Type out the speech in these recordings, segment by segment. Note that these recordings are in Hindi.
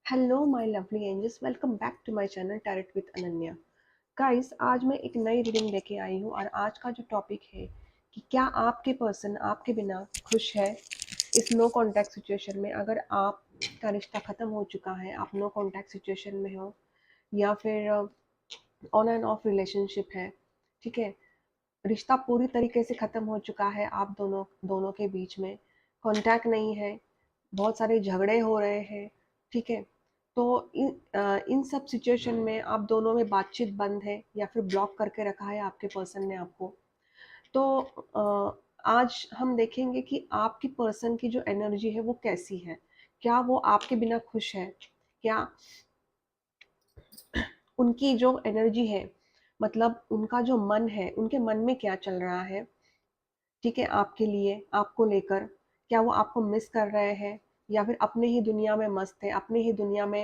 Hello my lovely angels, welcome back to my channel tarot with Ananya. Guys, आज मैं एक नई रीडिंग लेके आई हूँ और आज का जो टॉपिक है कि क्या आपके पर्सन आपके बिना खुश है इस नो कांटेक्ट सिचुएशन में। अगर आपका रिश्ता ख़त्म हो चुका है, आप नो कांटेक्ट सिचुएशन में हो या फिर ऑन एंड ऑफ रिलेशनशिप है, ठीक है, रिश्ता पूरी तरीके से ख़त्म हो चुका है, आप दोनों दोनों के बीच में कांटेक्ट नहीं है, बहुत सारे झगड़े हो रहे हैं, ठीक है। तो इन सब सिचुएशन में आप दोनों में बातचीत बंद है या फिर ब्लॉक करके रखा है आपके पर्सन ने आपको। तो आज हम देखेंगे कि आपकी पर्सन की जो एनर्जी है वो कैसी है। क्या वो आपके बिना खुश है? क्या उनकी जो एनर्जी है, मतलब उनका जो मन है, उनके मन में क्या चल रहा है, ठीक है, आपके लिए, आपको लेकर। क्या वो आपको मिस कर रहे हैं या फिर अपने ही दुनिया में मस्त है, अपने ही दुनिया में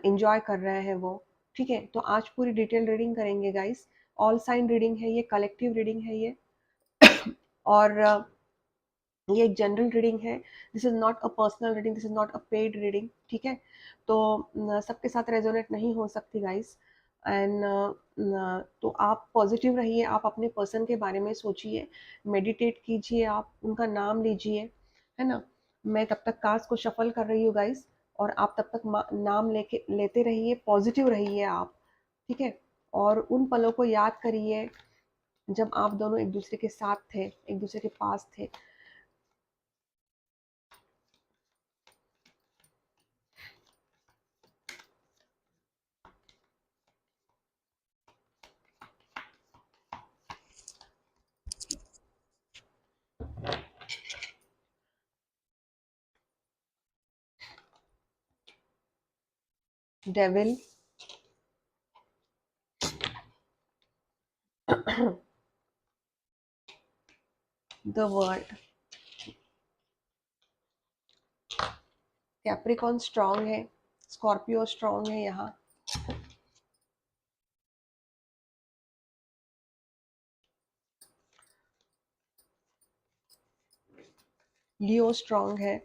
एंजॉय कर रहे हैं वो, ठीक है। तो आज पूरी डिटेल रीडिंग करेंगे गाइस। ऑल साइन रीडिंग है ये, कलेक्टिव रीडिंग है ये, और ये एक जनरल रीडिंग है। This is not a personal reading, this is not a paid reading, ठीक है। तो सबके साथ रेजोनेट नहीं हो सकती गाइस। एंड तो आप पॉजिटिव रहिए, आप अपने पर्सन के बारे में सोचिए, मेडिटेट कीजिए, आप उनका नाम लीजिए, है ना। मैं तब तक कार्ड्स को शफल कर रही हूँ गाइस, और आप तब तक नाम लेते रहिए, पॉजिटिव रहिए आप, ठीक है। और उन पलों को याद करिए जब आप दोनों एक दूसरे के साथ थे, एक दूसरे के पास थे। Devil, the world, Capricorn strong है, स्कॉर्पियो स्ट्रांग है यहाँ, लियो स्ट्रांग है,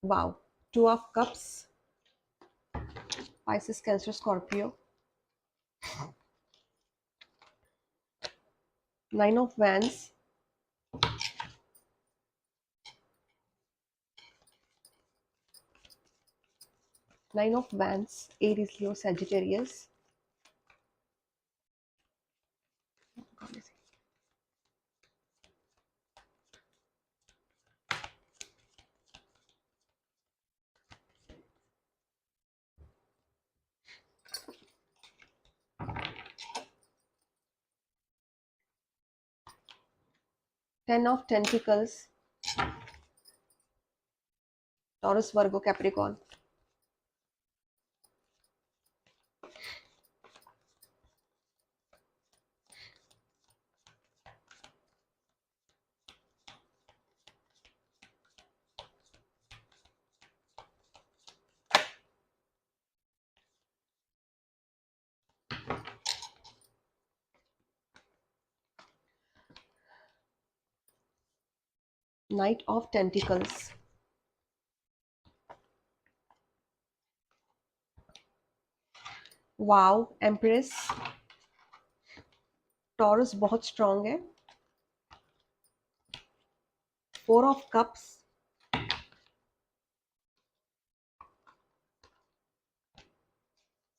wow, two of cups, Pisces, cancer, Scorpio, nine of vents, nine of vents, Aries, Leo, Sagittarius, 10 of tentacles, taurus, Virgo, Capricorn, night of tentacles, wow, empress, taurus बहुत स्ट्रांग है, four of cups,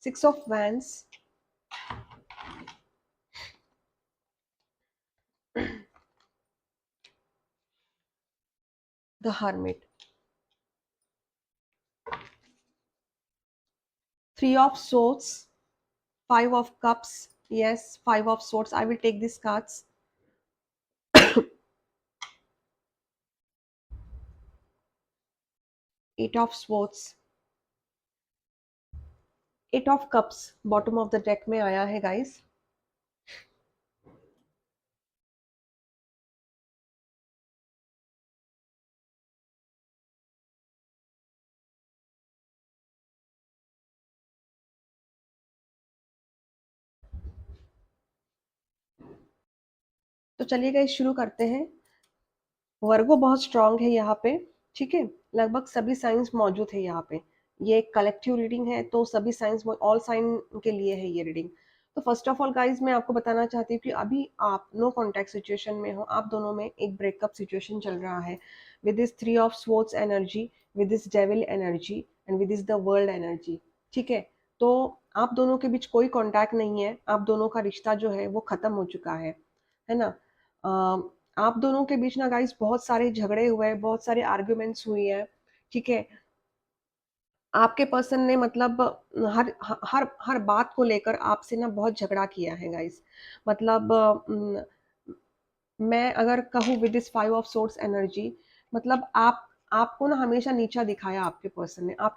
six of vents, the hermit, three of swords, five of cups, yes, five of swords, I will take these cards, eight of swords, eight of cups bottom of the deck में आया है गाइस। तो चलिए गाइस शुरू करते हैं। वर्गो बहुत स्ट्रांग है यहाँ पे, ठीक है। लगभग सभी साइंस मौजूद है यहाँ पे। ये एक कलेक्टिव रीडिंग है, तो सभी साइंस, ऑल साइन के लिए है ये रीडिंग। तो फर्स्ट ऑफ ऑल गाइज, मैं आपको बताना चाहती हूँ कि अभी आप नो कॉन्टैक्ट सिचुएशन में हो, आप दोनों में एक ब्रेकअप सिचुएशन चल रहा है with this three of swords energy, with this devil energy and with this the world energy, ठीक है। तो आप दोनों के बीच कोई कॉन्टैक्ट नहीं है, आप दोनों का रिश्ता जो है वो खत्म हो चुका है ना। आप दोनों के बीच ना गाइस बहुत सारे झगड़े हुए हैं, बहुत सारे आर्ग्यूमेंट्स हुई है, ठीक है। आपके पर्सन ने मतलब हर हर हर बात को लेकर आपसे ना बहुत झगड़ा किया है गाइस। मतलब मैं अगर कहूँ with this five of source energy, मतलब आपको ना हमेशा नीचा दिखाया आपके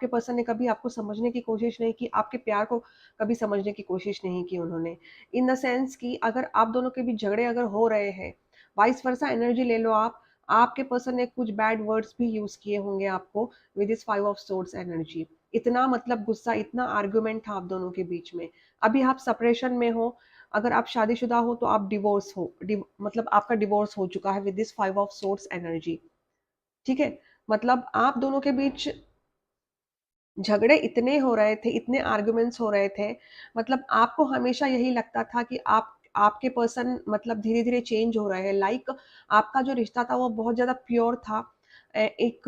पर्सन ने कभी आपको समझने की कोशिश नहीं की, आपके प्यार को कभी समझने की कोशिश नहीं की उन्होंने। इन द सेंस कि अगर आप दोनों के बीच झगड़े अगर हो रहे हैं, वाइस वर्सा एनर्जी ले लो आप, आपके पर्सन ने कुछ बैड वर्ड्स भी यूज किए होंगे आपको with this five of source energy. इतना मतलब गुस्सा, इतना आर्ग्यूमेंट था आप दोनों के बीच में। अभी आप सेपरेशन में हो, अगर आप शादीशुदा हो तो आप डिवोर्स हो, मतलब आपका डिवोर्स हो चुका है with this five of source energy, ठीक है। मतलब आप दोनों के बीच झगड़े इतने हो रहे थे, इतने आर्गुमेंट्स हो रहे थे, मतलब आपको हमेशा यही लगता था कि आपके पर्सन मतलब धीरे धीरे चेंज हो रहे हैं। लाइक आपका जो रिश्ता था वो बहुत ज्यादा प्योर था, एक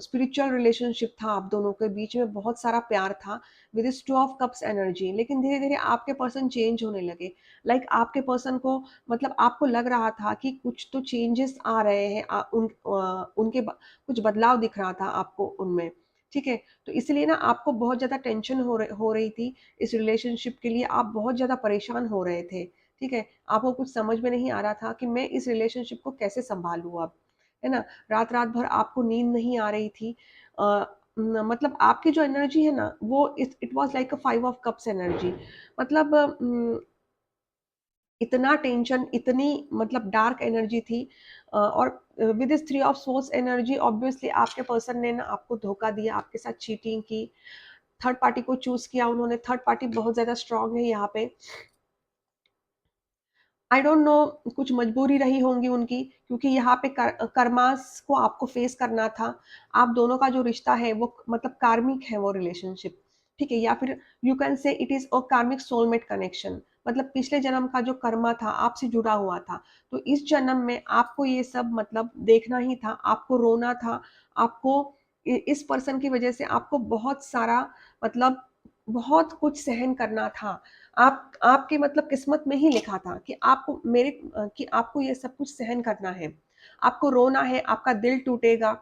स्पिरिचुअल रिलेशनशिप था, आप दोनों के बीच में बहुत सारा प्यार था विद इस टू ऑफ कप्स एनर्जी। लेकिन धीरे धीरे आपके पर्सन चेंज होने लगे। लाइक आपके पर्सन को मतलब आपको लग रहा था कि कुछ तो चेंजेस आ रहे हैं, कुछ बदलाव दिख रहा था आपको उनमें, ठीक है। तो इसलिए ना आपको बहुत ज़्यादा टेंशन हो रही थी इस रिलेशनशिप के लिए, आप बहुत ज़्यादा परेशान हो रहे थे, ठीक है। आपको कुछ समझ में नहीं आ रहा था कि मैं इस रिलेशनशिप को कैसे संभालूँ अब, है ना। रात रात भर आपको नींद नहीं आ रही थी। मतलब आपकी जो एनर्जी है ना वो it was like a five of cups energy. मतलब इतना टेंशन, इतनी मतलब डार्क एनर्जी थी। और with this three of source energy, obviously आपके पर्सन ने ना आपको धोखा दिया, आपके साथ चीटिंग की, थर्ड पार्टी को चूज किया उन्होंने। थर्ड पार्टी बहुत ज्यादा स्ट्रांग है यहाँ पे। आई डोंट नो, कुछ मजबूरी रही होंगी उनकी, क्योंकि यहाँ पे कर्मास को आपको फेस करना था। आप दोनों का जो रिश्ता है वो मतलब कार्मिक है वो रिलेशनशिप, ठीक है। या फिर you can say it is a कार्मिक सोलमेट कनेक्शन। मतलब पिछले जन्म का जो कर्मा था आपसे जुड़ा हुआ था, तो इस जन्म में आपको ये सब मतलब देखना ही था, आपको रोना था, आपको इस पर्सन की वजह से आपको बहुत सारा मतलब बहुत कुछ सहन करना था। आप आपके मतलब किस्मत में ही लिखा था कि आपको कि आपको ये सब कुछ सहन करना है, आपको रोना है, आपका दिल टूटेगा,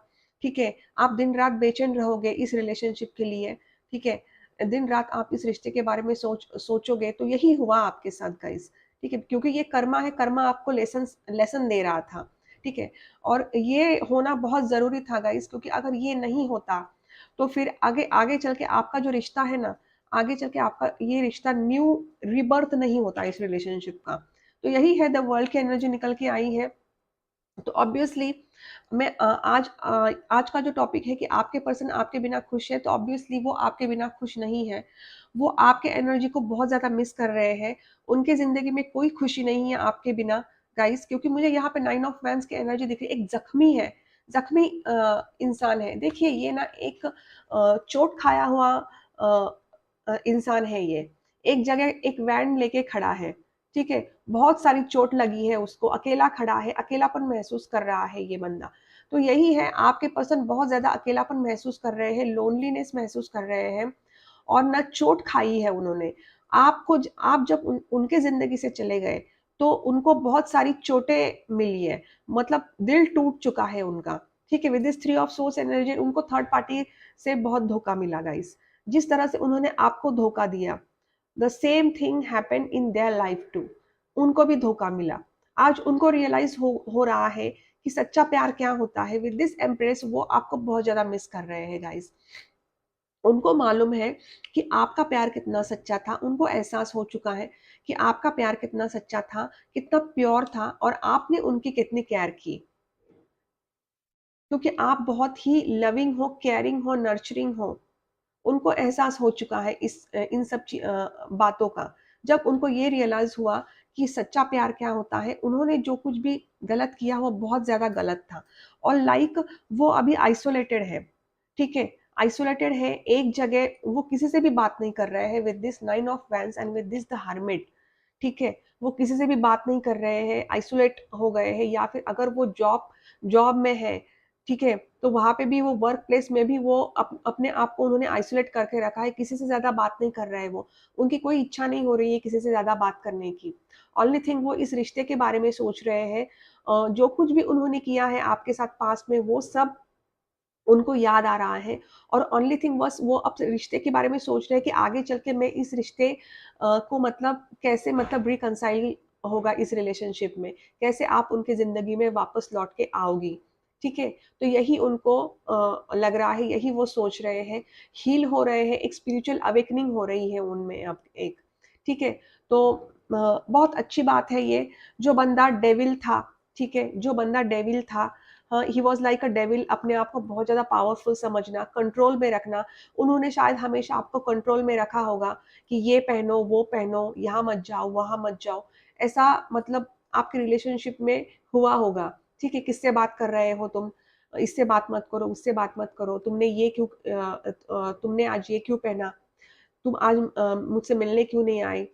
ठीक है। आप दिन रात बेचैन रहोगे इस रिलेशनशिप के लिए, ठीक है। दिन रात आप इस रिश्ते के बारे में सोचोगे। तो यही हुआ आपके साथ गाइस, ठीक है। क्योंकि ये कर्मा है, कर्मा आपको लेसन लेसन दे रहा था, ठीक है। और ये होना बहुत जरूरी था गाइस, क्योंकि अगर ये नहीं होता तो फिर आगे आगे चल के आपका जो रिश्ता है ना, आगे चल के आपका ये रिश्ता न्यू रिबर्थ नहीं होता इस रिलेशनशिप का। तो यही है, द वर्ल्ड की एनर्जी निकल के आई है। तो ऑब्वियसली मैं आज का जो टॉपिक है कि आपके पर्सन आपके बिना खुश है, तो ऑब्वियसली वो आपके बिना खुश नहीं है। वो आपके एनर्जी को बहुत ज्यादा मिस कर रहे हैं। उनके जिंदगी में कोई खुशी नहीं है आपके बिना गाइस। क्योंकि मुझे यहाँ पे नाइन ऑफ वैंस की एनर्जी दिख रही है, एक जख्मी है, जख्मी इंसान है। देखिए ये ना एक चोट खाया हुआ इंसान है ये। एक जगह एक वैन लेके खड़ा है, ठीक है। बहुत सारी चोट लगी है उसको, अकेला खड़ा है, अकेलापन महसूस कर रहा है ये बंदा। तो यही है, आपके पर्सन बहुत ज्यादा अकेलापन महसूस कर रहे हैं, लोनलीनेस महसूस कर रहे हैं, और ना चोट खाई है उन्होंने। आप जब उनके जिंदगी से चले गए तो उनको बहुत सारी चोटें मिली है, मतलब दिल टूट चुका है उनका, ठीक है। With this three of source energy उनको थर्ड पार्टी से बहुत धोखा मिला गाइस। जिस तरह से उन्होंने आपको धोखा दिया, the same thing happen in their life too. उनको भी धोखा मिला। आज उनको रियलाइज हो रहा है कि सच्चा प्यार क्या होता है। विद दिस एम्प्रेस वो आपको बहुत ज्यादा मिस कर रहे हैं गाइस। उनको मालूम है कि आपका प्यार कितना सच्चा था, उनको एहसास हो चुका है कि आपका प्यार कितना सच्चा था, कितना प्योर था, और आपने उनकी कितनी केयर की। क्योंकि आप बहुत ही लविंग हो, केयरिंग हो, नर्चरिंग हो। उनको एहसास हो चुका है इन सब बातों का। जब उनको ये रियलाइज हुआ कि सच्चा प्यार क्या होता है। उन्होंने जो कुछ भी गलत किया वो बहुत ज़्यादा गलत था, और लाइक वो अभी आइसोलेटेड है, ठीक है? आइसोलेटेड है, एक जगह, वो किसी से भी बात नहीं कर रहे हैं with this 9 of wands and with this the hermit, ठीक है? वो किसी से भी बात नहीं कर रहे हैं, आइसोलेट हो गए हैं, या फिर अगर वो जॉब जॉब में है, ठीक है? तो वहाँ पे भी वो वर्क प्लेस में भी वो अपने आप को उन्होंने आइसोलेट करके रखा है, किसी से ज़्यादा बात नहीं कर रहे हैं वो। उनकी कोई इच्छा नहीं हो रही है किसी से ज़्यादा बात करने की। ओनली थिंग वो इस रिश्ते के बारे में सोच रहे हैं। जो कुछ भी उन्होंने किया है आपके साथ पास्ट में वो सब उनको याद आ रहा है, और ओनली थिंग बस वो अब रिश्ते के बारे में सोच रहे हैं कि आगे चल के मैं इस रिश्ते को मतलब कैसे मतलब रिकंसाइल होगा इस रिलेशनशिप में, कैसे आप उनकी ज़िंदगी में वापस लौट के आओगी, ठीक है? तो यही उनको लग रहा है, यही वो सोच रहे हैं, हील हो रहे हैं, एक स्पिरिचुअल अवेकनिंग हो रही है उनमें अब एक, ठीक है? तो बहुत अच्छी बात है ये। जो बंदा डेविल था, ठीक है? जो बंदा डेविल था, he was like a devil, अपने आप को बहुत ज़्यादा पावरफुल समझना, कंट्रोल में रखना। उन्होंने शायद हमेशा आपको कंट्रोल में रखा होगा कि ये पहनो, वो पहनो, यहाँ मत जाओ, वहाँ मत जाओ। ऐसा मतलब आपके रिलेशनशिप में हुआ होगा, ठीक है? किससे बात कर रहे हो तुम? इससे बात मत करो, उससे बात मत करो। तुमने आज ये क्यों पहना? तुम आज मुझसे मिलने क्यों नहीं आए?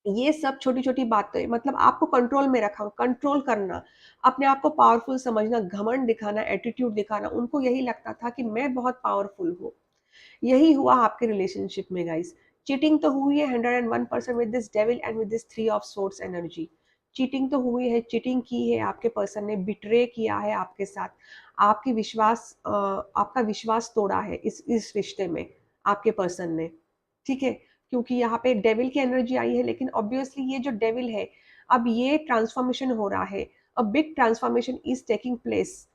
ये सब छोटी-छोटी बातें मतलब आपको कंट्रोल में रखा, कंट्रोल करना, अपने आप को पावरफुल समझना, घमंड दिखाना, एटीट्यूड दिखाना, उनको यही लगता था कि मैं बहुत पावरफुल हूँ। यही हुआ आपके रिलेशनशिप में गाइस। चीटिंग तो हुई है 101% with this devil and with this 3 of swords energy. Cheating तो हुई है, चीटिंग की है आपके पर्सन ने, बिट्रे किया है आपके साथ। आपका विश्वास तोड़ा है इस रिश्ते में आपके पर्सन ने, ठीक है? क्योंकि यहाँ पे डेविल की एनर्जी आई है, लेकिन ऑब्वियसली ये जो डेविल है, अब ये ट्रांसफॉर्मेशन हो रहा है। A big transformation is taking place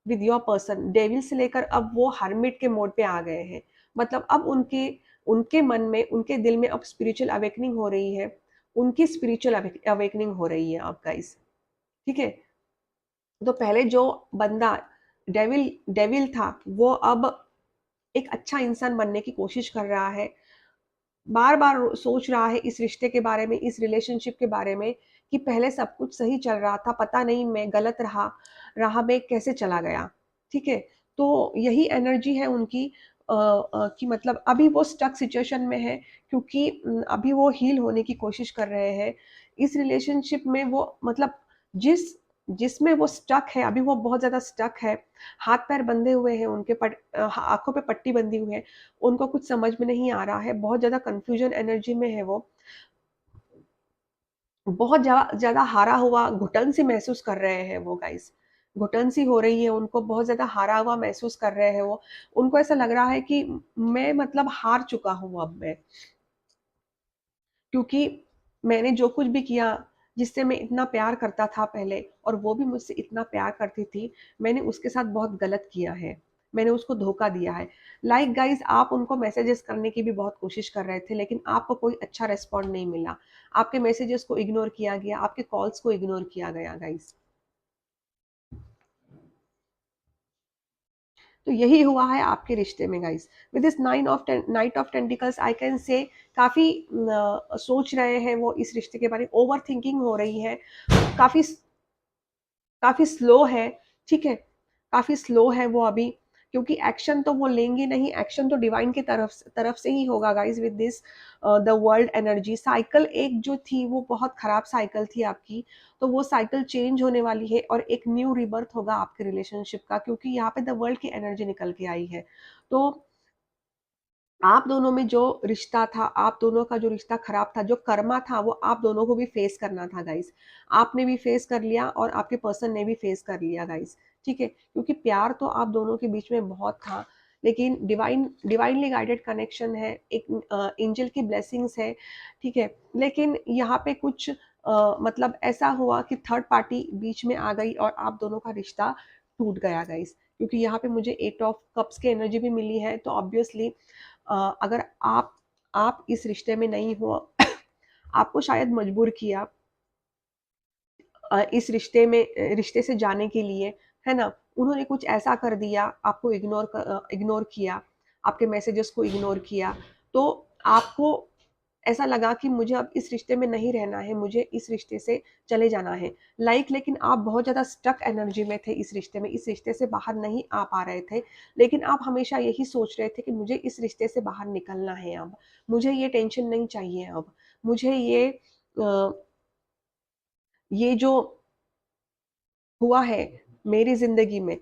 with your person. Devil से लेकर अब वो हर्मिट के मोड पे आ गए हैं। मतलब अब उनके उनके मन में, उनके दिल में अब स्पिरिचुअल अवेकनिंग हो रही है। उनकी स्पिरिचुअल अवेकनिंग हो रही है अब गाइस, ठीक है? तो पहले जो बंदा डेविल डेविल था, वो अब एक अच्छा इंसान बनने की कोशिश कर रहा है। बार-बार सोच रहा है इस रिश्ते के बारे में, इस रिलेशनशिप के बारे में, कि पहले सब कुछ सही चल रहा था, पता नहीं मैं गलत राह में कैसे चला गया, ठीक है? तो यही एनर्जी है उनकी, कि मतलब अभी वो स्टक सिचुएशन में है, क्योंकि अभी वो हील होने की कोशिश कर रहे हैं। इस रिलेशनशिप में वो मतलब जिस जिसमें वो स्टक है, अभी वो बहुत ज़्यादा स्टक है, हाथ-पैर बंधे हुए हैं उनके, आँखों पे पट्टी बंधी हुई है। उनको कुछ समझ में नहीं आ रहा है, बहुत ज़्यादा कन्फ्यूज़न एनर्जी में है वो। बहुत ज़्यादा हारा हुआ घुटन-सी महसूस कर रहे हैं वो गाइज़। घुटन-सी हो रही है उनको, बहुत ज़्यादा हारा हुआ महसूस कर रहे हैं वो। उनको ऐसा लग रहा है कि मैं मतलब हार चुका हूँ अब मैं। क्योंकि मैंने जो कुछ भी किया, जिससे मैं इतना प्यार करता था पहले, और वो भी मुझसे इतना प्यार करती थी, मैंने उसके साथ बहुत गलत किया है। मैंने उसको धोखा दिया है। लाइक गाइज़, आप उनको मैसेजेस करने की भी बहुत कोशिश कर रहे थे, लेकिन आपको कोई अच्छा रिस्पॉन्ड नहीं मिला। आपके मैसेजेस को इग्नोर किया गया, आपके कॉल्स को इग्नोर किया गया गाइज़। तो यही हुआ है आपके रिश्ते में guys. With this night of tentacles I can say काफ़ी सोच रहे हैं वो इस रिश्ते के बारे में, ओवर थिंकिंग हो रही है, काफ़ी काफ़ी स्लो है, ठीक है? काफ़ी स्लो है वो अभी, क्योंकि एक्शन तो वो लेंगे नहीं, एक्शन तो डिवाइन की तरफ से ही होगा guys with this the world energy. Cycle एक जो थी वो बहुत खराब साइकिल थी आपकी, तो वो साइकिल चेंज होने वाली है और एक न्यू रीबर्थ होगा आपके रिलेशनशिप का, क्योंकि यहाँ पे द वर्ल्ड की एनर्जी निकल के आई है। तो आप दोनों में जो रिश्ता था, आप दोनों का जो रिश्ता खराब था, जो कर्मा था, वो आप दोनों को भी फेस करना था गाइस। आपने भी फेस कर लिया और आपके पर्सन ने भी फेस कर लिया गाइस, ठीक है? क्योंकि प्यार तो आप दोनों के बीच में बहुत था, लेकिन डिवाइनली गाइडेड कनेक्शन है, एक एंजल की ब्लेसिंग्स है, ठीक है? लेकिन यहाँ पे कुछ मतलब ऐसा हुआ कि थर्ड पार्टी बीच में आ गई और आप दोनों का रिश्ता टूट गया गाइस। क्योंकि यहाँ पे मुझे 8 ऑफ कप्स की एनर्जी भी मिली है, तो ऑब्वियसली अगर आप इस रिश्ते में नहीं हो, आपको शायद मजबूर किया इस रिश्ते से जाने के लिए, है ना? उन्होंने कुछ ऐसा कर दिया, आपको इग्नोर किया, आपके मैसेजेस को इग्नोर किया, तो आपको ऐसा लगा कि मुझे अब इस रिश्ते में नहीं रहना है, मुझे इस रिश्ते से चले जाना है। लेकिन आप बहुत ज़्यादा स्टक एनर्जी में थे इस रिश्ते में, इस रिश्ते से बाहर नहीं आ पा रहे थे। लेकिन आप हमेशा यही सोच रहे थे कि मुझे इस रिश्ते से बाहर निकलना है अब, मुझे ये टेंशन नहीं चाहिए अब, मुझे ये जो हुआ है मेरी ज़िंदगी में,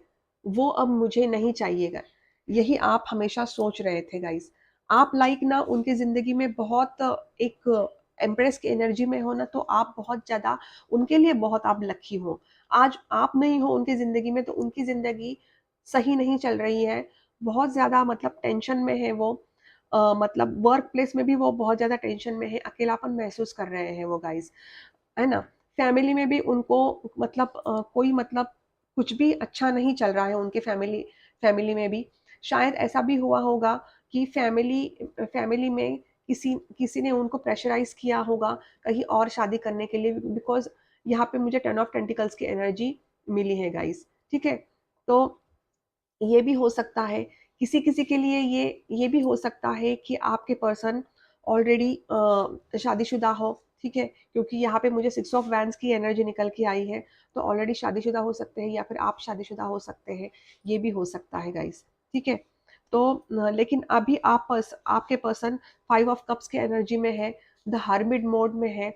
वो अब मुझे नहीं चाहिएगा। यही आप हमेशा सोच रहे थे गाइज़। आप ना उनकी ज़िंदगी में बहुत एक एम्प्रेस की एनर्जी में हो ना, तो आप बहुत ज़्यादा उनके लिए बहुत आप लकी हो। आज आप नहीं हो उनकी ज़िंदगी में, तो उनकी ज़िंदगी सही नहीं चल रही है। बहुत ज़्यादा मतलब टेंशन में है वो। मतलब वर्क प्लेस में भी वो बहुत ज़्यादा टेंशन में है, अकेलापन महसूस कर रहे हैं वो गाइज़। है ना? फैमिली में भी उनको मतलब कोई मतलब कुछ भी अच्छा नहीं चल रहा है उनके फैमिली में भी। शायद ऐसा भी हुआ होगा कि फैमिली में किसी किसी ने उनको प्रेशराइज़ किया होगा कहीं और शादी करने के लिए, बिकॉज़ यहाँ पे मुझे 10 ऑफ पेंटिकल्स की एनर्जी मिली है गाइज़, ठीक है? तो ये भी हो सकता है, किसी-किसी के लिए ये भी हो सकता है कि आपके पर्सन ऑलरेडी शादीशुदा हो, ठीक है? क्योंकि यहाँ पे मुझे 6 ऑफ वैन्स की एनर्जी निकल के आई है, तो ऑलरेडी शादीशुदा हो सकते हैं या फिर आप शादीशुदा हो सकते हैं, ये भी हो सकता है गाइज़, ठीक है? तो लेकिन अभी आपके पर्सन 5 ऑफ कप्स की एनर्जी में है, द हर्मिट मोड में है,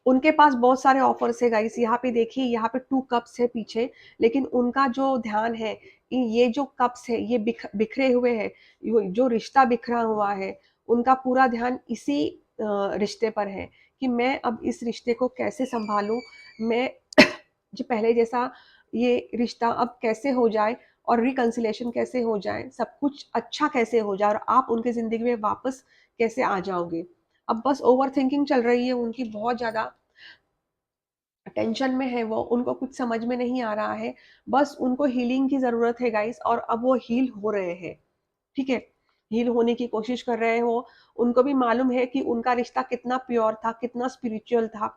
उनके पास बहुत सारे ऑफर्स है गाइस। यहाँ पे देखिए, यहाँ पे 2 कप्स है पीछे, लेकिन उनका जो ध्यान है, ये जो कप्स है ये बिखरे हुए हैं। जो रिश्ता बिखरा हुआ है, उनका पूरा ध्यान इसी रिश्ते पर है कि मैं अब इस रिश्ते को कैसे संभालूं, मैं जो पहले जैसा ये रिश्ता अब कैसे हो जाए और रिकंसिलेशन कैसे हो जाए, सब कुछ अच्छा कैसे हो जाए और आप उनकी जिंदगी में वापस कैसे आ जाओगे। अब बस ओवर थिंकिंग चल रही है उनकी, बहुत ज्यादा टेंशन में है वो, उनको कुछ समझ में नहीं आ रहा है। बस उनको हीलिंग की ज़रूरत है गाइस, और अब वो हील हो रहे हैं, ठीक है? हील होने की कोशिश कर रहे हैं वो। उनको भी मालूम है कि उनका रिश्ता कितना प्योर था, कितना स्पिरिचुअल था,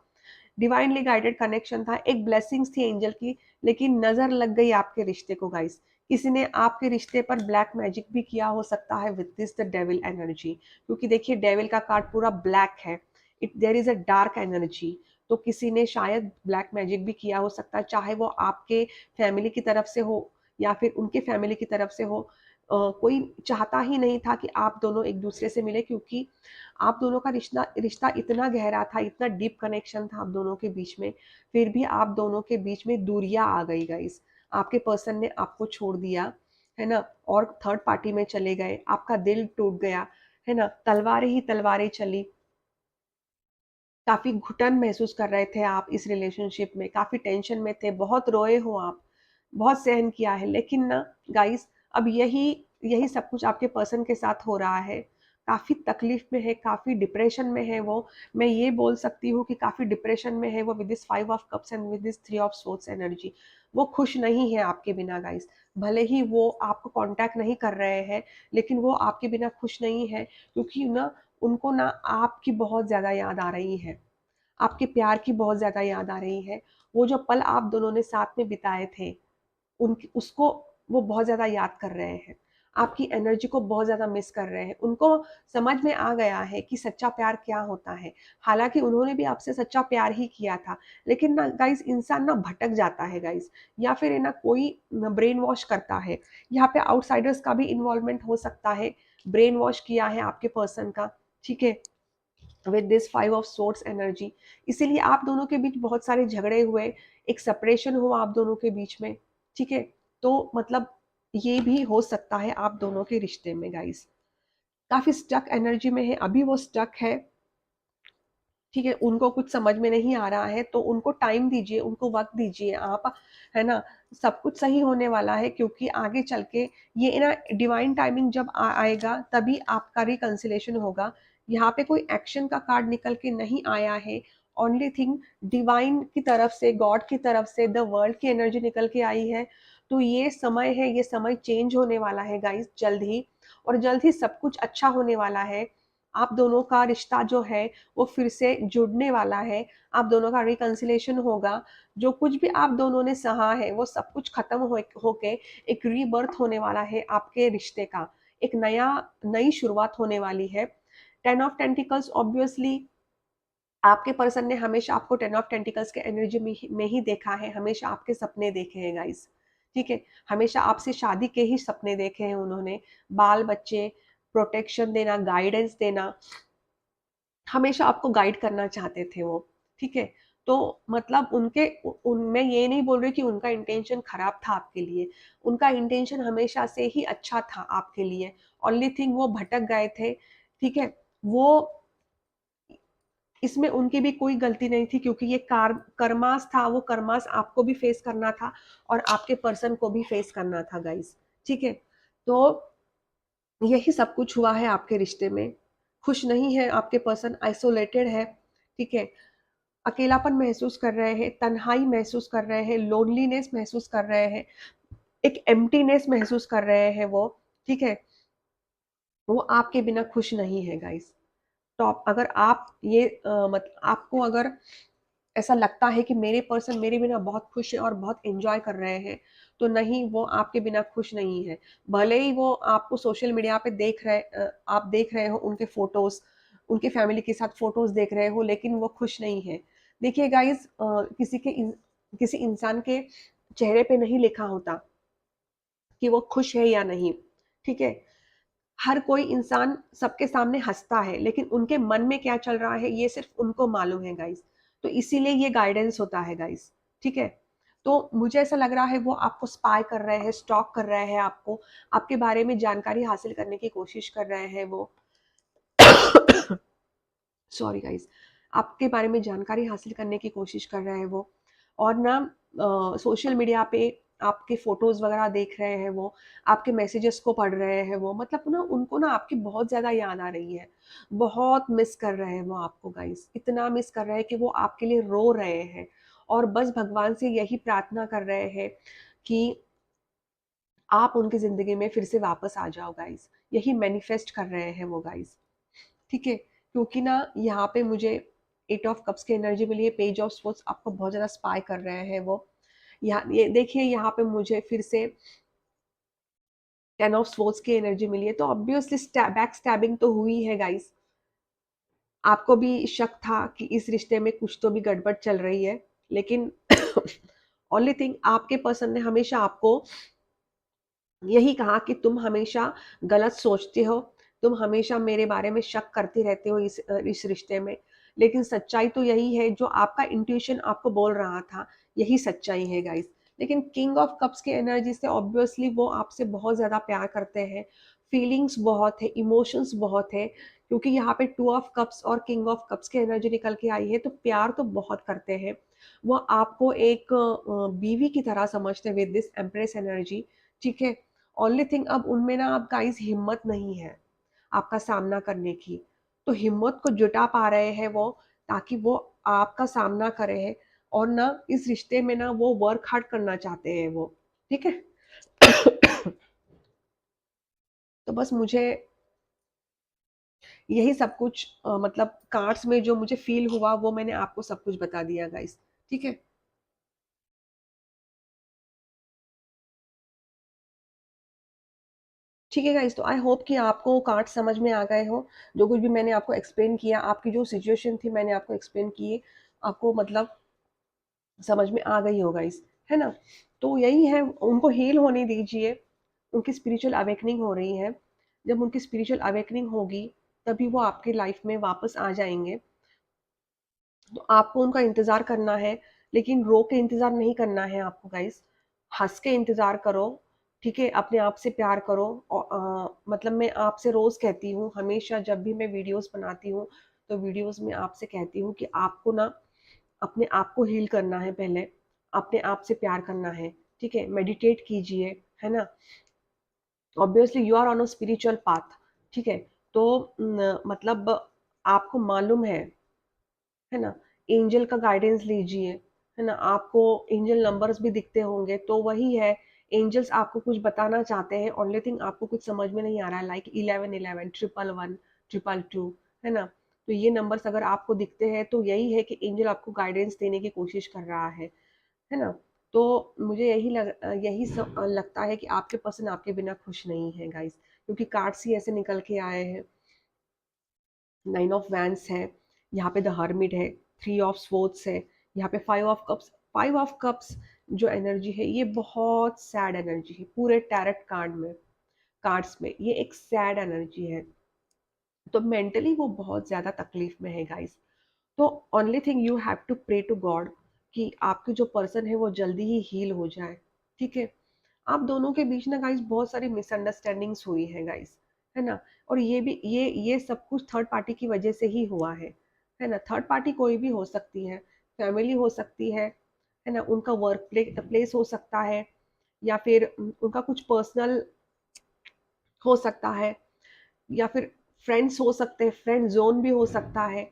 डिवाइनली गाइडेड कनेक्शन था, एक ब्लेसिंग्स थी एंजल की, लेकिन नज़र लग गई आपके रिश्ते को गाइस। किसी ने आपके रिश्ते पर ब्लैक मैजिक भी किया हो सकता है with this the devil energy, क्योंकि देखिए डेविल का कार्ड पूरा ब्लैक है। It there is a dark energy. तो किसी ने शायद ब्लैक मैजिक भी किया हो सकता है, चाहे वो आपके फैमिली की तरफ से हो या फिर उनके फैमिली की तरफ से हो। कोई चाहता ही नहीं था कि आप दोनों एक दूसरे से मिले, क्योंकि आप दोनों का रिश्ता रिश्ता इतना गहरा था, इतना डीप कनेक्शन था आप दोनों के बीच में, फिर भी आप दोनों के बीच में दूरियां आ गई गाइस। आपके पर्सन ने आपको छोड़ दिया, है ना, और थर्ड पार्टी में चले गए, आपका दिल टूट गया, है ना, तलवारें ही तलवारें चली। काफ़ी घुटन महसूस कर रहे थे आप इस रिलेशनशिप में, काफ़ी टेंशन में थे, बहुत रोए हो आप, बहुत सहन किया है। लेकिन ना गाइस, अब यही यही सब कुछ आपके पर्सन के साथ हो रहा है। काफ़ी तकलीफ में है, काफ़ी डिप्रेशन में है वो। मैं ये बोल सकती हूँ कि काफ़ी डिप्रेशन में है वो with this 5 of cups and with this 3 of swords energy. वो खुश नहीं है आपके बिना गाइस। भले ही वो आपको कांटेक्ट नहीं कर रहे हैं, लेकिन वो आपके बिना खुश नहीं है, क्योंकि ना उनको ना आपकी बहुत ज़्यादा याद आ रही है। आपके प्यार की बहुत ज़्यादा याद आ रही है। वो जो पल आप दोनों ने साथ में बिताए थे, उनकी उसको वो बहुत ज़्यादा याद कर रहे हैं। आपकी एनर्जी को बहुत ज़्यादा मिस कर रहे हैं। उनको समझ में आ गया है कि सच्चा प्यार क्या होता है। हालाँकि उन्होंने भी आपसे सच्चा प्यार ही किया था। लेकिन ना गाइज़, इंसान ना भटक जाता है गाइज़, या फिर है ना कोई न ब्रेन वॉश करता है। यहाँ पे आउटसाइडर्स का भी इन्वॉल्वमेंट हो सकता है। ब्रेन वॉश किया है आपके पर्सन का, ठीक है? With this 5 of swords energy. इसीलिए आप दोनों के बीच बहुत सारे झगड़े हुए, एक सेपरेशन हुआ आप दोनों के बीच में, ठीक है? तो मतलब ये भी हो सकता है आप दोनों के रिश्ते में गाइस। काफ़ी स्टक एनर्जी में है, अभी वो स्टक है, ठीक है? उनको कुछ समझ में नहीं आ रहा है, तो उनको टाइम दीजिए, उनको वक़्त दीजिए आप, है ना? सब कुछ सही होने वाला है, क्योंकि आगे चल के ये ना डिवाइन टाइमिंग जब आएगा तभी आपका रिकंसिलेशन होगा। यहाँ पे कोई एक्शन का कार्ड निकल के नहीं आया है, ओनली थिंग डिवाइन की तरफ से, गॉड की तरफ से, द वर्ल्ड की एनर्जी निकल के आई है। तो ये समय है, ये समय चेंज होने वाला है गाइस जल्द ही, और जल्द ही सब कुछ अच्छा होने वाला है। आप दोनों का रिश्ता जो है वो फिर से जुड़ने वाला है, आप दोनों का रिकंसिलेशन होगा। जो कुछ भी आप दोनों ने सहा है वो सब कुछ खत्म होके एक रीबर्थ होने वाला है आपके रिश्ते का, एक नई शुरुआत होने वाली है। टेन ऑफ टेंटिकल्स, ऑब्वियसली आपके पर्सन ने हमेशा आपको टेन ऑफ टेंटिकल्स के एनर्जी में ही देखा है, हमेशा आपके सपने देखे हैं गाइस, ठीक है, हमेशा आपसे शादी के ही सपने देखे हैं उन्होंने, बाल बच्चे, प्रोटेक्शन देना, गाइडेंस देना, हमेशा आपको गाइड करना चाहते थे वो, ठीक है। तो मतलब उनके उनमें ये नहीं बोल रही कि उनका इंटेंशन खराब था आपके लिए, उनका इंटेंशन हमेशा से ही अच्छा था आपके लिए, ओनली थिंग वो भटक गए थे, ठीक है। वो इसमें उनकी भी कोई गलती नहीं थी, क्योंकि ये कर्मास था, वो कर्मास आपको भी फेस करना था और आपके पर्सन को भी फेस करना था गाइस, ठीक है। तो यही सब कुछ हुआ है आपके रिश्ते में, खुश नहीं है आपके पर्सन, आइसोलेटेड है, ठीक है, अकेलापन महसूस कर रहे हैं, तन्हाई महसूस कर रहे हैं, लोनलीनेस महसूस कर रहे हैं, एक एम्प्टीनेस महसूस कर रहे हैं वो, ठीक है। वो आपके बिना खुश नहीं है गाइस। तो अगर आप ये आपको अगर ऐसा लगता है कि मेरे पर्सन मेरे बिना बहुत खुश है और बहुत एंजॉय कर रहे हैं, तो नहीं, वो आपके बिना खुश नहीं है। भले ही वो आपको सोशल मीडिया पे आप देख रहे हो उनके फोटोज, उनके फैमिली के साथ फोटोज देख रहे हो, लेकिन वो खुश नहीं है। देखिए गाइस, किसी इंसान के चेहरे पे नहीं लिखा होता कि वो खुश है या नहीं, ठीक है। हर कोई इंसान सबके सामने हंसता है, लेकिन उनके मन में क्या चल रहा है ये सिर्फ उनको मालूम है गाइस। तो इसीलिए ये गाइडेंस होता है गाइस, ठीक है। तो मुझे ऐसा लग रहा है वो आपको स्पाई कर रहे हैं, स्टॉक कर रहे हैं आपको, आपके बारे में जानकारी हासिल करने की कोशिश कर रहे हैं वो। सॉरी गाइस, आपके बारे में जानकारी हासिल करने की कोशिश कर रहे हैं वो, और ना सोशल मीडिया पे आपके फोटोज वगैरह देख रहे हैं वो, आपके मैसेजेस को पढ़ रहे हैं वो, मतलब ना उनको ना आपकी बहुत ज्यादा याद आ रही है, बहुत मिस कर रहे हैं वो आपको गाइस, इतना मिस कर रहे हैं कि वो आपके लिए रो रहे हैं, और बस भगवान से यही प्रार्थना कर रहे हैं कि आप उनकी जिंदगी में फिर से वापस आ जाओ गाइस, यही मैनिफेस्ट कर रहे हैं वो गाइस, ठीक है। क्योंकि ना यहाँ पे मुझे एट ऑफ कप्स की एनर्जी मिली है, पेज ऑफ स्वॉर्ड्स आपको बहुत ज्यादा स्पाई कर रहे हैं वो, यहाँ ये देखिए, यहाँ पे मुझे फिर से टेन ऑफ स्वॉर्ड्स की एनर्जी मिली है, तो ऑब्वियसली बैक स्टैबिंग तो हुई है गाइस। आपको भी शक था कि इस रिश्ते में कुछ तो भी गड़बड़ चल रही है, लेकिन ओनली थिंग आपके पर्सन ने हमेशा आपको यही कहा कि तुम हमेशा गलत सोचते हो, तुम हमेशा मेरे बारे में शक करते रहते हो इस रिश्ते में, लेकिन सच्चाई तो यही है जो आपका इंट्यूशन आपको बोल रहा था, यही सच्चाई है गाइस। लेकिन किंग ऑफ कप्स की एनर्जी से ऑब्वियसली वो आपसे बहुत ज्यादा प्यार करते हैं, फीलिंग्स बहुत है, इमोशंस बहुत है, क्योंकि यहाँ पे टू ऑफ कप्स और किंग ऑफ कप्स की एनर्जी निकल के आई है, तो प्यार तो बहुत करते हैं वो आपको, एक बीवी की तरह समझते हैं विद दिस एम्प्रेस एनर्जी, ठीक है। ओनली थिंग अब उनमें ना अब गाइस हिम्मत नहीं है आपका सामना करने की, तो हिम्मत को जुटा पा रहे हैं वो, ताकि वो आपका सामना करे, और ना इस रिश्ते में ना वो वर्क हार्ड करना चाहते हैं वो, ठीक है। तो बस मुझे यही सब कुछ मतलब कार्ड्स में जो मुझे फील हुआ वो मैंने आपको सब कुछ बता दिया गाइस, ठीक है। ठीक है गाइस, तो आई होप कि आपको कार्ड समझ में आ गए हो, जो कुछ भी मैंने आपको एक्सप्लेन किया, आपकी जो सिचुएशन थी मैंने आपको एक्सप्लेन की, आपको मतलब समझ में आ गई होगा इस, है ना। तो यही है, उनको हील होने दीजिए, उनकी स्पिरिचुअल अवेकनिंग हो रही है, जब उनकी स्पिरिचुअल अवेकनिंग होगी तभी वो आपकी लाइफ में वापस आ जाएंगे। तो आपको उनका इंतजार करना है, लेकिन रो के इंतजार नहीं करना है आपको गाइस, हंस के इंतजार करो, ठीक है। अपने आप से प्यार करो, और मतलब मैं आपसे रोज कहती हूँ, हमेशा जब भी मैं वीडियोस बनाती हूँ तो वीडियोस में आपसे कहती हूँ कि आपको ना अपने आप को हील करना है पहले, अपने आप से प्यार करना है, ठीक है, मेडिटेट कीजिए, है ना। Obviously you are on a spiritual path, ठीक है। तो मतलब आपको मालूम है ना, एंजल का गाइडेंस लीजिए, है ना, आपको एंजल नंबर्स भी दिखते होंगे, तो वही है, एंजल्स आपको कुछ बताना चाहते हैं, ओनली थिंग आपको कुछ समझ में नहीं आ रहा है, लाइक 1111, 111, 222, है ना। तो ये नंबर्स अगर आपको दिखते हैं तो यही है कि एंजल आपको गाइडेंस देने की कोशिश कर रहा है ना। तो मुझे लगता है कि आपके पर्सन आपके बिना खुश नहीं है गाइस, क्योंकि कार्ड्स ही ऐसे निकल के आए हैं। नाइन ऑफ वैंस है, यहाँ पे द हर्मिट है, थ्री ऑफ स्वॉर्ड्स है, यहाँ पे five of cups. Five of cups जो एनर्जी है ये बहुत सैड एनर्जी है पूरे टैरेट कार्ड्स में, ये एक सैड एनर्जी है। तो मेंटली वो बहुत ज्यादा तकलीफ में है गाइस। तो only thing you have to pray to God कि आपके जो पर्सन है वो जल्दी ही हील हो जाए। ठीक है। आप दोनों के बीच ना गाइस बहुत सारी मिसअंडरस्टैंडिंग्स हुई है गाइस, है ना। और ये भी ये सब कुछ थर्ड पार्टी की वजह से ही हुआ है ना। थर्ड पार्टी कोई भी हो सकती है, फैमिली हो सकती है ना, उनका प्लेस हो सकता है, या फिर उनका कुछ पर्सनल हो सकता है, या फिर फ्रेंड्स हो सकते हैं, फ्रेंड जोन भी हो सकता है,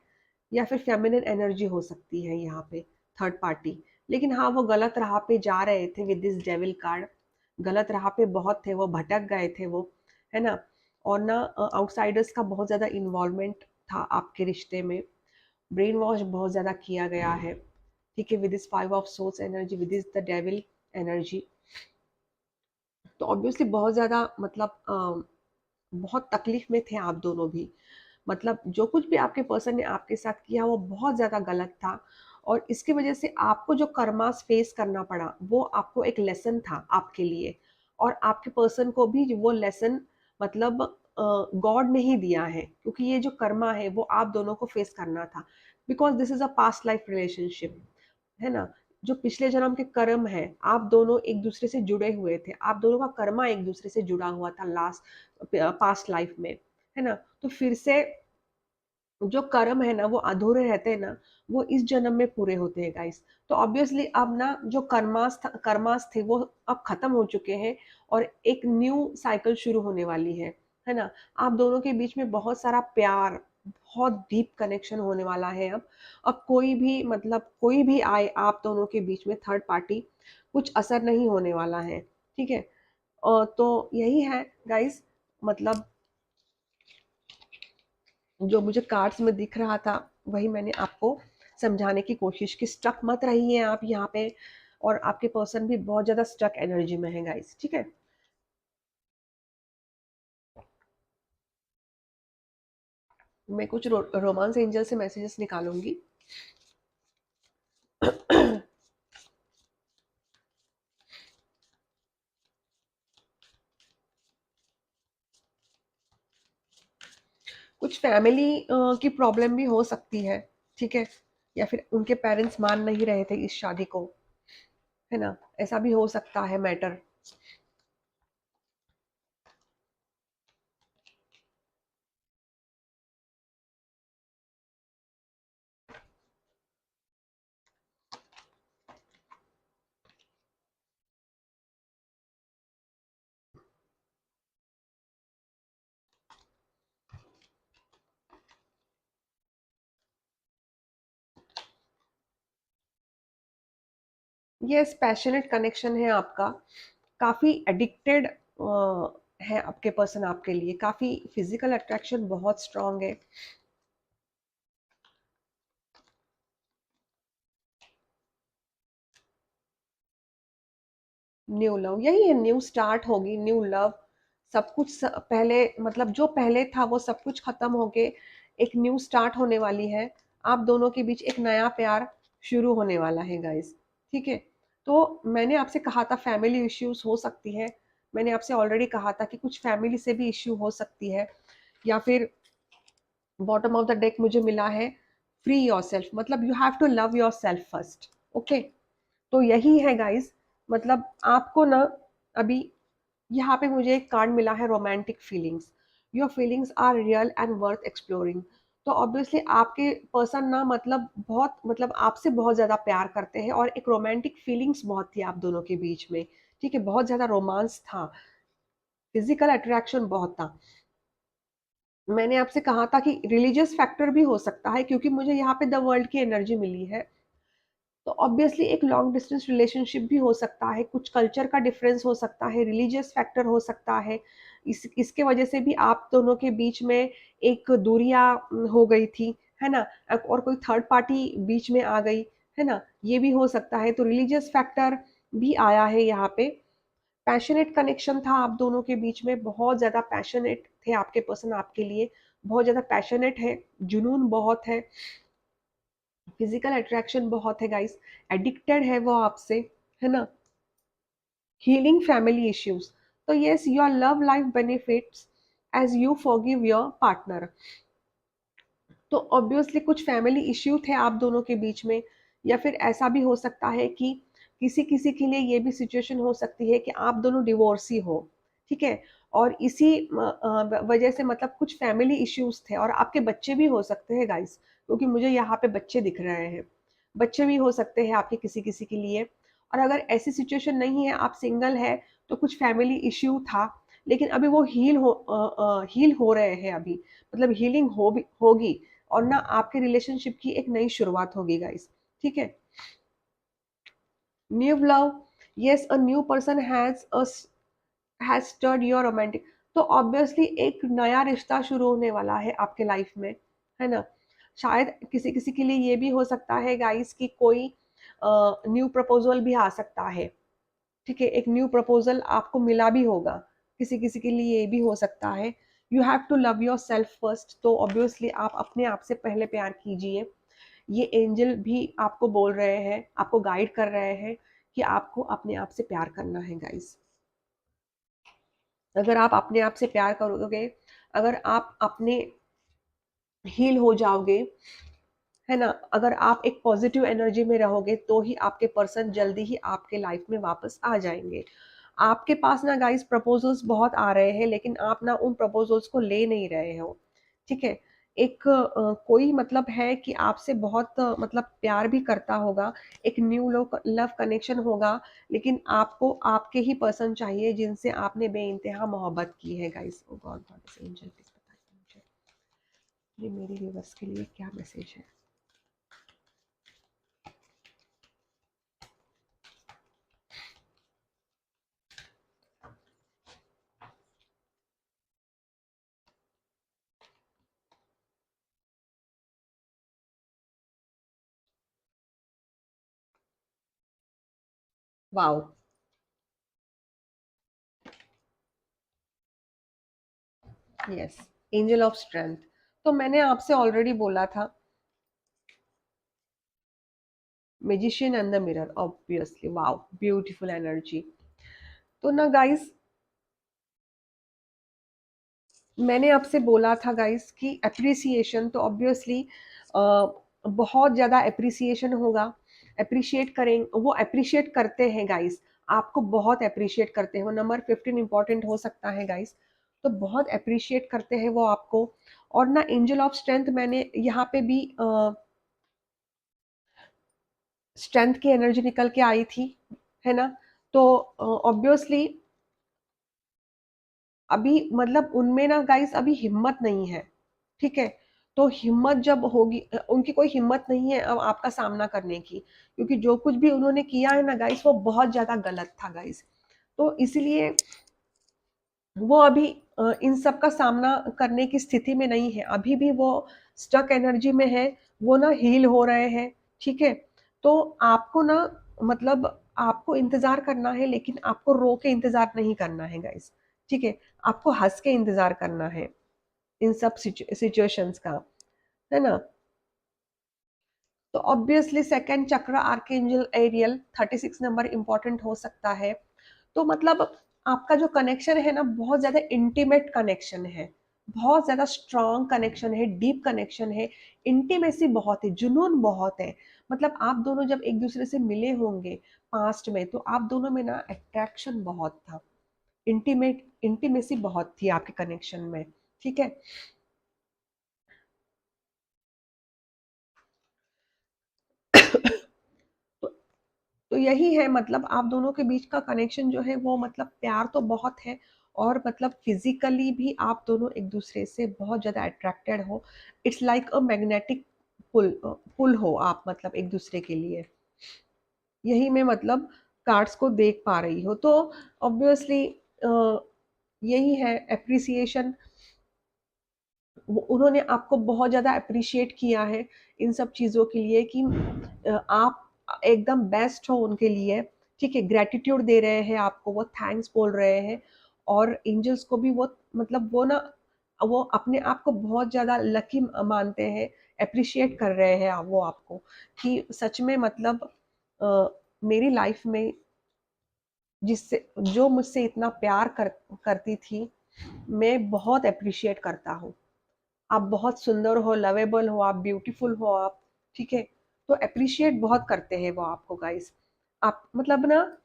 या फिर फेमिनिन एनर्जी हो सकती है यहाँ पे थर्ड पार्टी। लेकिन हाँ वो गलत राह पे जा रहे थे विद दिस डेविल कार्ड, गलत राह पे बहुत थे वो, भटक गए थे वो, है ना। और ना आउटसाइडर्स का बहुत ज्यादा इन्वॉल्वमेंट था आपके रिश्ते में, ब्रेन वॉश बहुत ज्यादा किया गया है। ठीक है, with this five of source energy, with this the devil energy. तो ऑब्वियसली बहुत ज्यादा मतलब बहुत तकलीफ में थे आप दोनों भी। मतलब जो कुछ भी आपके पर्सन ने आपके साथ किया वो बहुत ज्यादा गलत था, और इसकी वजह से आपको जो कर्मास फेस करना पड़ा वो आपको एक लेसन था आपके लिए। और आपके पर्सन को भी वो लेसन मतलब गॉड ने ही दिया है, क्योंकि ये जो कर्मा है वो आप दोनों को फेस करना था, because this is a past life relationship, है ना। जो पिछले जन्म के कर्म है, आप दोनों एक दूसरे से जुड़े हुए थे, आप दोनों का कर्मा एक दूसरे से जुड़ा हुआ था लास्ट पास्ट लाइफ में, है ना। तो फिर से जो कर्म है ना वो अधूरे रहते हैं ना, वो इस जन्म में पूरे होते हैं गाइस। तो ऑब्वियसली अब ना जो कर्मास थे वो अब खत्म हो चुके हैं, और एक न्यू साइकिल शुरू होने वाली है ना। आप दोनों के बीच में बहुत सारा प्यार, बहुत डीप कनेक्शन होने वाला है अब कोई भी मतलब कोई भी आए आप दोनों के बीच में थर्ड पार्टी, कुछ असर नहीं होने वाला है। ठीक है। तो यही है गाइस, मतलब जो मुझे कार्ड्स में दिख रहा था वही मैंने आपको समझाने की कोशिश की। स्टक मत रहिए आप यहाँ पे, और आपके पर्सन भी बहुत ज्यादा स्टक एनर्जी में है गाइस। ठीक है। मैं कुछ रोमांस एंजल से मैसेजेस निकालूंगी। कुछ फैमिली की प्रॉब्लम भी हो सकती है। ठीक है। या फिर उनके पेरेंट्स मान नहीं रहे थे इस शादी को, है ना। ऐसा भी हो सकता है मैटर। ये पैशनेट कनेक्शन है आपका, काफी एडिक्टेड है आपके पर्सन आपके लिए, काफी फिजिकल अट्रैक्शन बहुत स्ट्रांग है। न्यू लव, यही है, न्यू स्टार्ट होगी, न्यू लव। सब कुछ पहले मतलब जो पहले था वो सब कुछ खत्म होके एक न्यू स्टार्ट होने वाली है। आप दोनों के बीच एक नया प्यार शुरू होने वाला है गाइस। ठीक है। तो मैंने आपसे कहा था फैमिली इश्यूज हो सकती है, मैंने आपसे ऑलरेडी कहा था कि कुछ फैमिली से भी इश्यू हो सकती है, या फिर बॉटम ऑफ द डेक मुझे मिला है फ्री योर सेल्फ, मतलब you have to love yourself first. Okay. तो यही है गाइस, मतलब आपको ना अभी यहाँ पे मुझे एक कार्ड मिला है romantic feelings. Your feelings are real and worth exploring. तो ऑब्वियसली आपके पर्सन ना मतलब बहुत मतलब आपसे बहुत ज्यादा प्यार करते हैं, और एक रोमांटिक फीलिंग्स बहुत थी आप दोनों के बीच में। ठीक है, बहुत ज्यादा रोमांस था, फिजिकल अट्रैक्शन बहुत था। मैंने आपसे कहा था कि रिलीजियस फैक्टर भी हो सकता है, क्योंकि मुझे यहाँ पे द वर्ल्ड की एनर्जी मिली है। तो ऑब्वियसली एक लॉन्ग डिस्टेंस रिलेशनशिप भी हो सकता है, कुछ कल्चर का डिफरेंस हो सकता है, रिलीजियस फैक्टर हो सकता है। इसके वजह से भी आप दोनों के बीच में एक दूरियां हो गई थी, है ना। और कोई थर्ड पार्टी बीच में आ गई, है ना, ये भी हो सकता है। तो रिलीजियस फैक्टर भी आया है यहाँ पे। पैशनेट कनेक्शन था आप दोनों के बीच में, बहुत ज्यादा पैशनेट थे आपके पर्सन आपके लिए। बहुत ज़्यादा पैशनेट है, जुनून बहुत फिजिकल अट्रैक्शन बहुत है गाइस, एडिक्टेड है वो आपसे, है ना। हीलिंग फैमिली इश्यूज, तो yes your love life benefits as you forgive your partner. तो ऑब्वियसली कुछ फैमिली इश्यू थे आप दोनों के बीच में, या फिर ऐसा भी हो सकता है कि किसी किसी के लिए ये भी सिचुएशन हो सकती है कि आप दोनों डिवोर्सी हो, ठीक है। और इसी वजह से मतलब कुछ फैमिली इश्यूज थे, और आपके बच्चे भी हो सकते हैं गाइस, क्योंकि मुझे यहाँ पे बच्चे दिख रहे हैं, बच्चे भी हो सकते हैं आपके किसी किसी के लिए। और अगर ऐसी सिचुएशन नहीं है, आप सिंगल है, तो कुछ फैमिली इश्यू था, लेकिन अभी वो हील हो रहे हैं अभी, मतलब हीलिंग होगी, और ना आपके रिलेशनशिप की एक नई शुरुआत होगी गाइस, ठीक है। New love, yes a new person has stirred your romantic, तो ऑब्वियसली एक नया रिश्ता शुरू होने वाला है आपके लाइफ में, है ना। शायद किसी किसी के लिए ये भी हो सकता है गाइस कि कोई न्यू प्रपोजल भी आ सकता है, ठीक है, एक न्यू प्रपोजल आपको मिला भी होगा, किसी किसी के लिए ये भी हो सकता है। You have to love yourself first, तो ऑब्वियसली आप अपने आप से पहले प्यार कीजिए। ये एंजल भी आपको बोल रहे हैं, आपको गाइड कर रहे हैं कि आपको अपने आप से प्यार करना है गाइस। अगर आप अपने आप से प्यार करोगे, अगर आप अपने हील हो जाओगे, है ना, अगर आप एक पॉजिटिव एनर्जी में रहोगे, तो ही आपके पर्सन जल्दी ही आपके लाइफ में वापस आ जाएंगे। आपके पास ना गाइस प्रपोजल्स बहुत आ रहे हैं, लेकिन आप ना उन प्रपोजल्स को ले नहीं रहे हो, ठीक है। एक कोई मतलब है कि आपसे बहुत मतलब प्यार भी करता होगा, एक न्यू लव कनेक्शन होगा, लेकिन आपको आपके ही पर्सन चाहिए जिनसे आपने बेइंतहा मोहब्बत की है guys. Oh God God angel please बताइए मुझे, ये मेरी व्यूअर्स के लिए क्या मैसेज है। Wow, yes, angel of strength, तो मैंने आपसे ऑलरेडी बोला था, magician and the mirror, obviously wow, beautiful energy. तो ना गाइस, मैंने आपसे बोला था गाइस कि अप्रिसिएशन, तो ऑब्वियसली बहुत ज़्यादा अप्रिसिएशन होगा, अप्रिशिएट करें, वो अप्रिशिएट करते हैं गाइस, आपको बहुत अप्रिशिएट करते हैं, वो नंबर 15 इंपॉर्टेंट हो सकता है गाइस, तो बहुत अप्रिशिएट करते हैं वो आपको। और ना एंजल ऑफ स्ट्रेंथ मैंने यहाँ पे भी स्ट्रेंथ की एनर्जी निकल के आई थी, है ना। तो ऑब्वियसली अभी मतलब उनमें ना गाइस अभी हिम्मत नहीं है, ठीक है। तो हिम्मत जब होगी, उनकी कोई हिम्मत नहीं है अब आपका सामना करने की, क्योंकि जो कुछ भी उन्होंने किया है ना गाइस, वो बहुत ज्यादा गलत था गाइस। तो इसलिए वो अभी इन सब का सामना करने की स्थिति में नहीं है, अभी भी वो स्टक एनर्जी में है, वो ना हील हो रहे हैं, ठीक है। तो आपको ना मतलब आपको इंतजार करना है, लेकिन आपको रो के इंतजार नहीं करना है गाइस, ठीक है। आपको हंस के इंतजार करना है इन सब सिचुएशंस का, है ना। तो ऑब्वियसली सेकंड चक्र आर्कएंजल एरियल 36 नंबर इंपॉर्टेंट हो सकता है। तो मतलब आपका जो कनेक्शन है ना, बहुत ज्यादा इंटीमेट कनेक्शन है, बहुत ज्यादा स्ट्रॉन्ग कनेक्शन है, डीप कनेक्शन है, इंटीमेसी बहुत है, जुनून बहुत है। मतलब आप दोनों जब एक दूसरे से मिले होंगे पास्ट में, तो आप दोनों में ना अट्रैक्शन बहुत था, इंटीमेसी बहुत थी आपके कनेक्शन में, ठीक है। तो तो यही है, मतलब आप दोनों के बीच का कनेक्शन जो है वो मतलब प्यार तो बहुत है, और मतलब फिजिकली भी आप दोनों एक दूसरे से बहुत ज्यादा अट्रैक्टेड हो। It's like a magnetic pull हो आप, मतलब एक दूसरे के लिए, यही मैं मतलब कार्ड्स को देख पा रही हूँ। तो ऑब्वियसली यही है अप्रिसिएशन, उन्होंने आपको बहुत ज़्यादा अप्रिशिएट किया है इन सब चीज़ों के लिए कि आप एकदम बेस्ट हो उनके लिए, ठीक है। ग्रेटिट्यूड दे रहे हैं आपको, वो थैंक्स बोल रहे हैं, और एंजल्स को भी वो मतलब वो ना वो अपने आप को बहुत ज़्यादा लकी मानते हैं, एप्रिशिएट कर रहे हैं वो आपको, कि सच में मतलब मेरी लाइफ में जिससे जो मुझसे इतना प्यार करती थी, मैं बहुत एप्रिशिएट करता हूँ। आप बहुत सुंदर हो, लवेबल हो, आप ब्यूटीफुल हो आप, ठीक है? तो एप्रिशिएट बहुत करते हैं वो आपको गाइस। आप मतलब ना,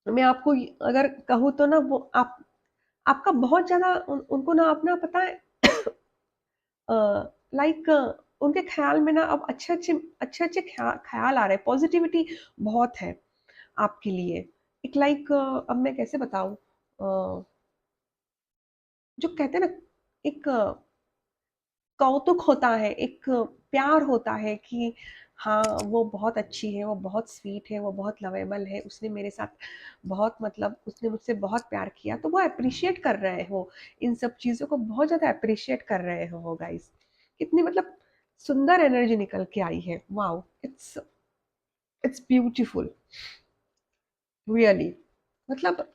मैं आपको अगर कहूँ तो ना, वो आप आपका बहुत ज़्यादा उनको ना अपना पता है लाइक उनके ख्याल में ना अब अच्छे-अच्छे ख्याल आ रहे हैं, पॉजिटिविटी बहुत है आपके लिए। एक लाइक अब मैं कैसे बताऊँ, जो कहते हैं ना, एक कौतुक होता है, एक प्यार होता है कि हाँ, वो बहुत अच्छी है, वो बहुत स्वीट है, वो बहुत लवेबल है, उसने मेरे साथ बहुत मतलब उसने मुझसे बहुत प्यार किया, तो वो एप्रिशिएट कर रहे हो, इन सब चीज़ों को बहुत ज़्यादा एप्रिशिएट कर रहे हो गाइस। कितनी मतलब सुंदर एनर्जी निकल के आई है, वाओ! It's beautiful really. मतलब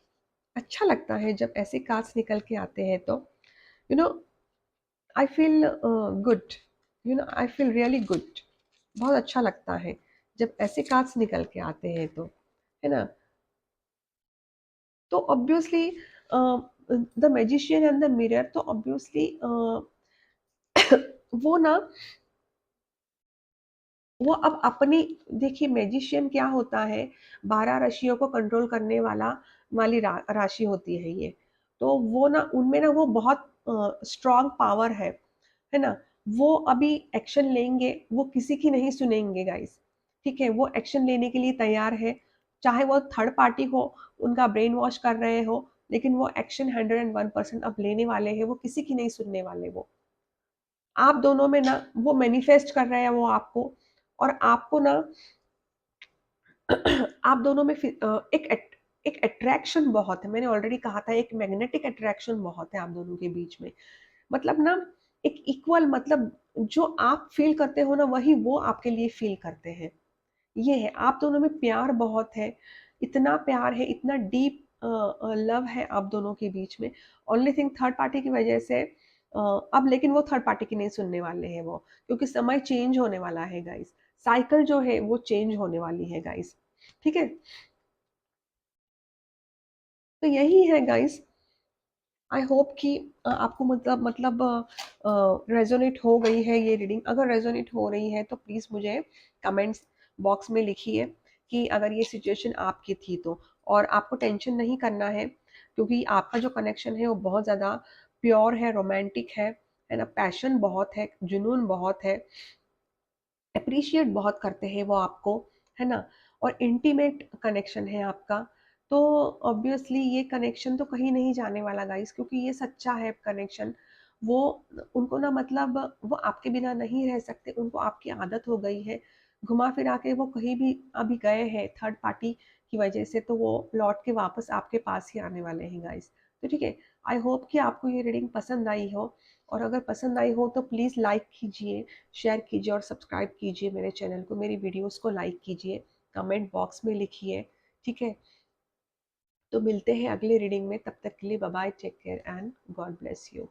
अच्छा लगता है जब ऐसे कार्ड्स निकल के आते हैं तो, you know I feel good, I feel really good. बहुत अच्छा लगता है जब ऐसे कार्ड्स निकल के आते हैं तो, है ना? तो obviously the magician and the mirror, तो ऑब्वियसली वो ना, वो अब अपनी, देखिए मैजिशियन क्या होता है, 12 राशियों को कंट्रोल करने वाली राशि होती है ये। तो वो ना उनमें ना वो बहुत स्ट्रॉन्ग पावर है ना? वो अभी एक्शन लेंगे, वो किसी की नहीं सुनेंगे गाइस, ठीक है? वो एक्शन लेने के लिए तैयार है, चाहे वो थर्ड पार्टी हो, उनका ब्रेन वॉश कर रहे हो, लेकिन वो एक्शन 101% अब लेने वाले हैं, वो किसी की नहीं सुनने वाले वो। आप दोनों में ना वो मैनिफेस्ट कर रहे हैं वो आपको, और आपको ना आप दोनों में एक अट्रैक्शन बहुत है। मैंने ऑलरेडी कहा था, एक मैग्नेटिक अट्रैक्शन बहुत है आप दोनों के बीच में। मतलब ना एक इक्वल, मतलब जो आप फ़ील करते हो ना, वही वो आपके लिए फ़ील करते हैं। ये है, आप दोनों में प्यार बहुत है, इतना प्यार है, इतना डीप लव है आप दोनों के बीच में। ओनली थिंग थर्ड पार्टी की वजह से अब लेकिन वो थर्ड पार्टी की नहीं सुनने वाले हैं वो, क्योंकि समय चेंज होने वाला है गाइस। साइकिल जो है वो चेंज होने वाली है गाइस, ठीक है? तो यही है गाइस। आई होप कि आपको रेजोनेट हो गई है ये रीडिंग। अगर रेजोनेट हो रही है तो प्लीज़ मुझे कमेंट्स बॉक्स में लिखिए कि अगर ये सिचुएशन आपकी थी तो। और आपको टेंशन नहीं करना है, क्योंकि आपका जो कनेक्शन है वो बहुत ज़्यादा प्योर है, रोमांटिक है ना? पैशन बहुत है, जुनून बहुत है, एप्रिशिएट बहुत करते हैं वो आपको, है ना? और इंटीमेट कनेक्शन है आपका। तो ऑब्वियसली ये कनेक्शन तो कहीं नहीं जाने वाला गाइस, क्योंकि ये सच्चा है कनेक्शन। वो उनको ना मतलब वो आपके बिना नहीं रह सकते, उनको आपकी आदत हो गई है। घुमा-फिरा के वो कहीं भी अभी गए हैं थर्ड पार्टी की वजह से, तो वो लौट के वापस आपके पास ही आने वाले हैं गाइस। तो ठीक है, आई होप कि आपको ये रीडिंग पसंद आई हो, और अगर पसंद आई हो तो प्लीज़ लाइक कीजिए, शेयर कीजिए और सब्सक्राइब कीजिए मेरे चैनल को, मेरी वीडियोस को लाइक कीजिए, कमेंट बॉक्स में लिखिए, ठीक है? तो मिलते हैं अगले रीडिंग में, तब तक के लिए bye bye, take care and God bless you.